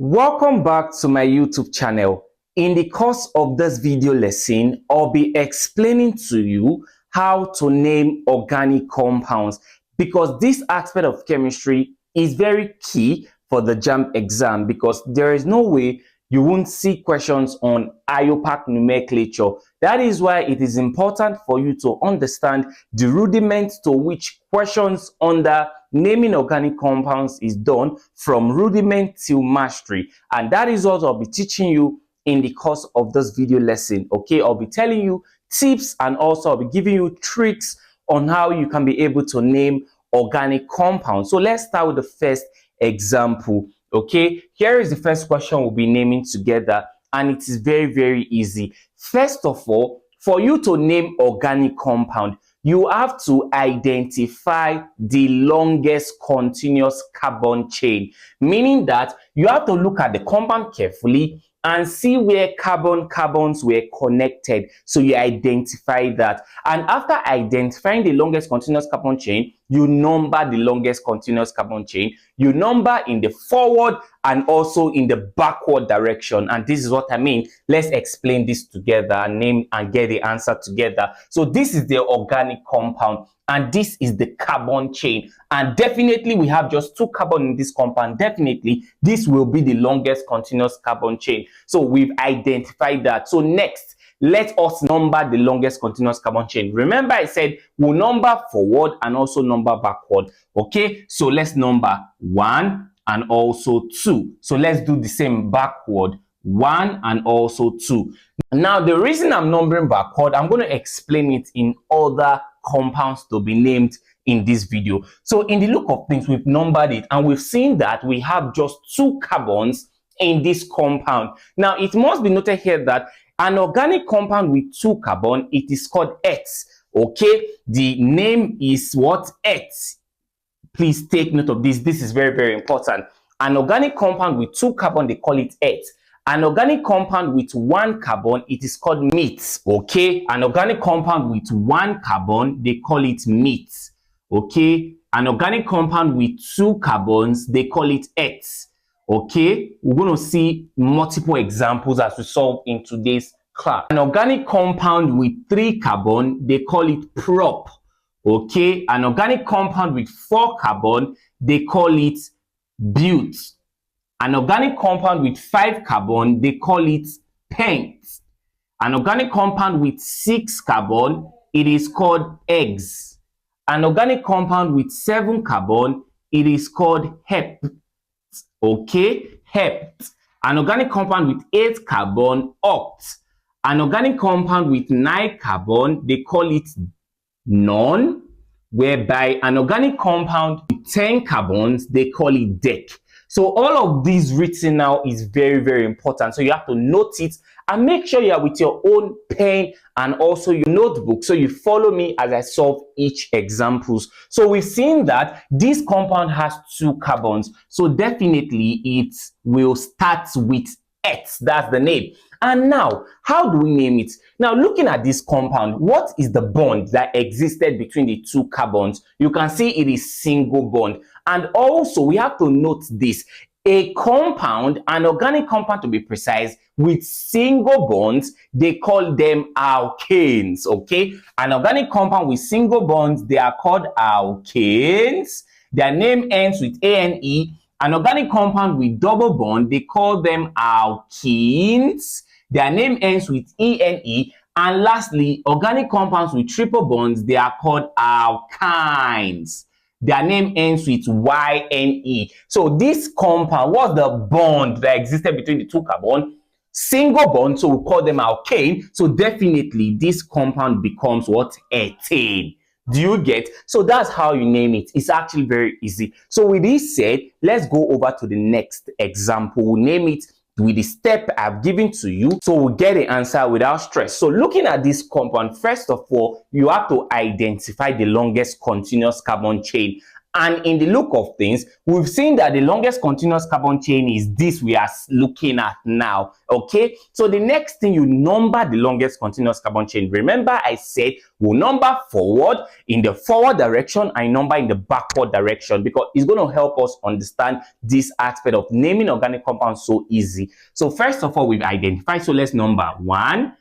Welcome back to my YouTube channel. In the course of this video lesson, I'll be explaining to you how to name organic compounds because this aspect of chemistry is very key for the JAMB exam because there is no way you won't see questions on IUPAC nomenclature. That is why it is important for you to understand the rudiments to which questions under naming organic compounds is done from rudiment till mastery. And that is what I'll be teaching you in the course of this video lesson. Okay, I'll be telling you tips and also I'll be giving you tricks on how you can be able to name organic compounds. So let's start with the first example. Okay, here is the first question we'll be naming together, and it is very easy. First of all, for you to name organic compound, you have to identify the longest continuous carbon chain, meaning that you have to look at the compound carefully and see where carbons were connected. So you identify that, and after identifying the longest continuous carbon chain, you number the longest continuous carbon chain. You number in the forward and also in the backward direction, and this is what I mean. Let's explain this together and name and get the answer together. So this is the organic compound and this is the carbon chain, and definitely we have just two carbon in this compound. Definitely this will be the longest continuous carbon chain. So we've identified that. So next, let us number the longest continuous carbon chain. Remember I said we'll number forward and also number backward. Okay, so let's number 1 and also 2. So let's do the same backward, 1 and also 2. Now the reason I'm numbering backward, I'm going to explain it in other compounds to be named in this video. So in the look of things, we've numbered it and we've seen that we have just 2 carbons in this compound. Now it must be noted here that an organic compound with 2 carbon, it is called eth. Okay, the name is what? Eth. Please take note of this. This is very important. An organic compound with 2 carbon, they call it eth. An organic compound with 1 carbon, it is called met. Okay, an organic compound with 1 carbon, they call it met. Okay, an organic compound with 2 carbons, they call it eth. Okay, we're going to see multiple examples as we solve in today's class. An organic compound with 3 carbon, they call it prop. Okay, an organic compound with 4 carbon, they call it but. An organic compound with 5 carbon, they call it pent. An organic compound with 6 carbon, it is called eggs. An organic compound with 7 carbon, it is called hept. Okay, hept. An organic compound with 8 carbon, oct. An organic compound with 9 carbon, they call it non, whereby an organic compound with 10 carbons, they call it dec. So all of these written now is very important. So you have to note it and make sure you are with your own pen and also your notebook, so you follow me as I solve each examples. So we've seen that this compound has 2 carbons, so definitely it will start with eth. That's the name. And now, how do we name it? Now, looking at this compound, what is the bond that existed between the 2 carbons? You can see it is single bond. And also, we have to note this. A compound, an organic compound to be precise, with single bonds, they call them alkanes. Okay? An organic compound with single bonds, they are called alkanes. Their name ends with ane. An organic compound with double bond, they call them alkenes. Their name ends with ene. And lastly, organic compounds with triple bonds, they are called alkynes. Their name ends with yne. So this compound, what's the bond that existed between the 2 carbon? Single bond, so we call them alkane. So definitely this compound becomes what? Ethane. Do you get? So that's how you name it. It's actually very easy. So with this said, let's go over to the next example. We'll name it with the step I've given to you, so we'll get the answer without stress. So looking at this compound, first of all, you have to identify the longest continuous carbon chain. And in the look of things, we've seen that the longest continuous carbon chain is this we are looking at now. Okay, so the next thing, you number the longest continuous carbon chain. Remember I said we'll number forward in the forward direction and number in the backward direction, because it's going to help us understand this aspect of naming organic compounds so easy. So first of all, we've identified, so let's number 1,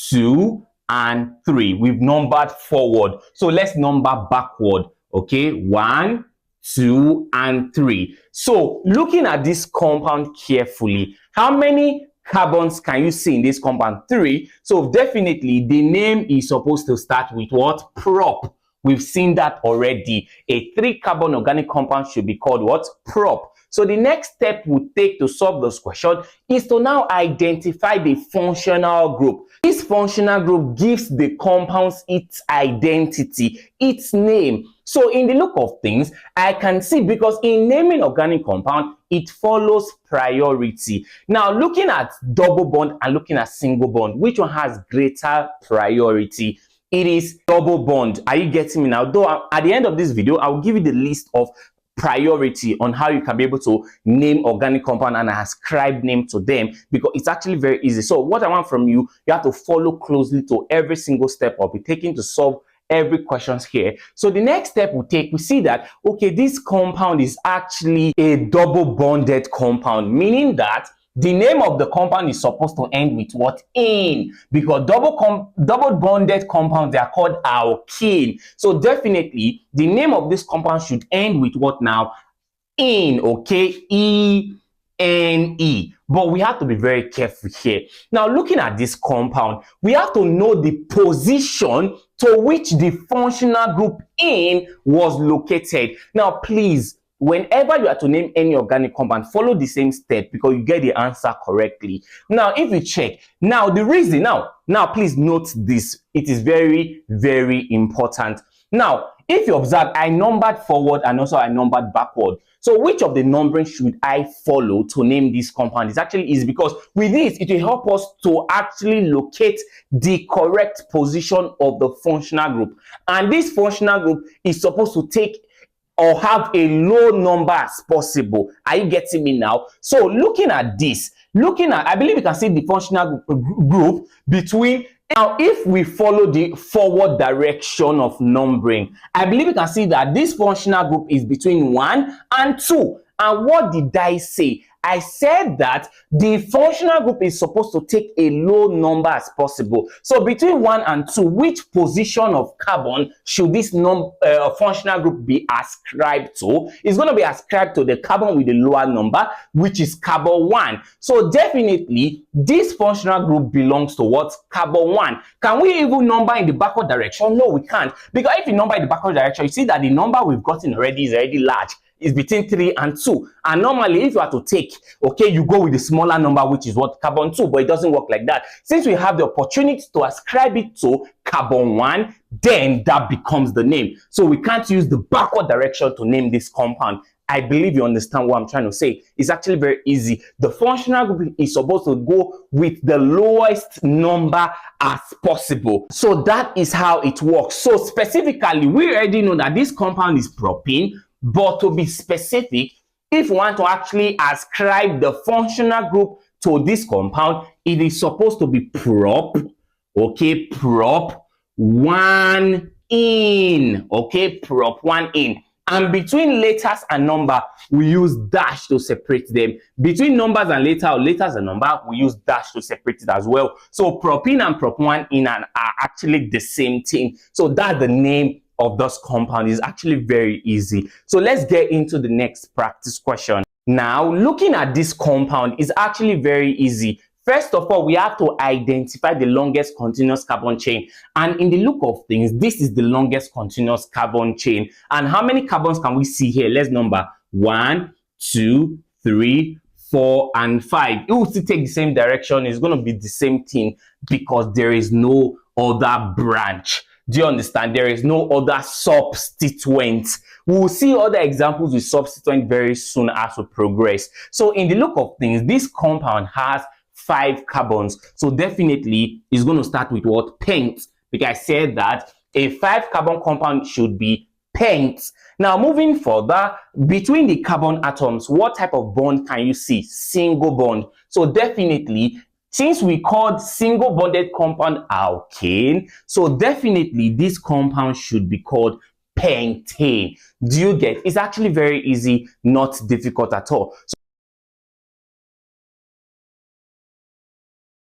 2, and 3. We've numbered forward, so let's number backward. Okay, 1, 2, and 3. So looking at this compound carefully, how many carbons can you see in this compound? 3. So definitely the name is supposed to start with what? Prop. We've seen that already. A 3-carbon organic compound should be called what? Prop. So the next step we take to solve this question is to now identify the functional group. This functional group gives the compounds its identity, its name. So in the look of things, I can see, because in naming organic compound, it follows priority. Now looking at double bond and looking at single bond, which one has greater priority? It is double bond. Are you getting me now? Though at the end of this video, I'll give you the list of priority on how you can be able to name organic compound and ascribe name to them, because it's actually very easy. So what I want from you, you have to follow closely to every single step I'll be taking to solve every questions here. So the next step we take, we see that, okay, this compound is actually a double bonded compound, meaning that the name of the compound is supposed to end with what? In, because double bonded compounds, they are called alkene. So definitely the name of this compound should end with what now? In. Okay, E-N-E. But we have to be very careful here. Now looking at this compound, we have to know the position to which the functional group in was located. Now please, whenever you are to name any organic compound, follow the same step, because you get the answer correctly. Now if you check, now the reason, now please note this, it is very, very important. Now if you observe, I numbered forward and also I numbered backward. So which of the numbering should I follow to name this compound? It's actually easy, because with this it will help us to actually locate the correct position of the functional group, and this functional group is supposed to take or have a low number as possible. Are you getting me now? So looking at this, I believe you can see the functional group between. Now if we follow the forward direction of numbering, I believe you can see that this functional group is between 1 and 2. And what did I say? I said that the functional group is supposed to take a low number as possible. So between 1 and 2, which position of carbon should this functional group be ascribed to? It's going to be ascribed to the carbon with the lower number, which is carbon 1. So definitely this functional group belongs to what? Carbon 1. Can we even number in the backward direction? No, we can't. Because if you number in the backward direction, you see that the number we've gotten already is already large. Is between 3 and 2, and normally if you are to take, okay, you go with the smaller number, which is what? Carbon 2, but it doesn't work like that. Since we have the opportunity to ascribe it to carbon 1, then that becomes the name. So we can't use the backward direction to name this compound. I believe you understand what I'm trying to say. It's actually very easy. The functional group is supposed to go with the lowest number as possible. So that is how it works. So specifically, we already know that this compound is propene. But to be specific, if you want to actually ascribe the functional group to this compound, it is supposed to be prop, okay, prop 1 in, okay, prop 1 in. And between letters and number, we use dash to separate them. Between numbers and letter, or letters and number, we use dash to separate it as well. So propene and prop 1 in are actually the same thing. So that's the name of this compound. Is actually very easy. So let's get into the next practice question. Now looking at this compound is actually very easy. First of all, we have to identify the longest continuous carbon chain, and in the look of things, this is the longest continuous carbon chain. And how many carbons can we see here? Let's number 1, 2, 3, 4, and 5. It will still take the same direction. It's going to be the same thing because there is no other branch. Do you understand? There is no other substituent. We will see other examples with substituent very soon as we progress. So in the look of things, this compound has 5 carbons. So definitely it's going to start with what? Pent. Because I said that a 5-carbon compound should be Pent. Now moving further, between the carbon atoms, what type of bond can you see? Single bond. So definitely, since we called single bonded compound alkane, so definitely this compound should be called pentane. Do you get? It's actually very easy, not difficult at all.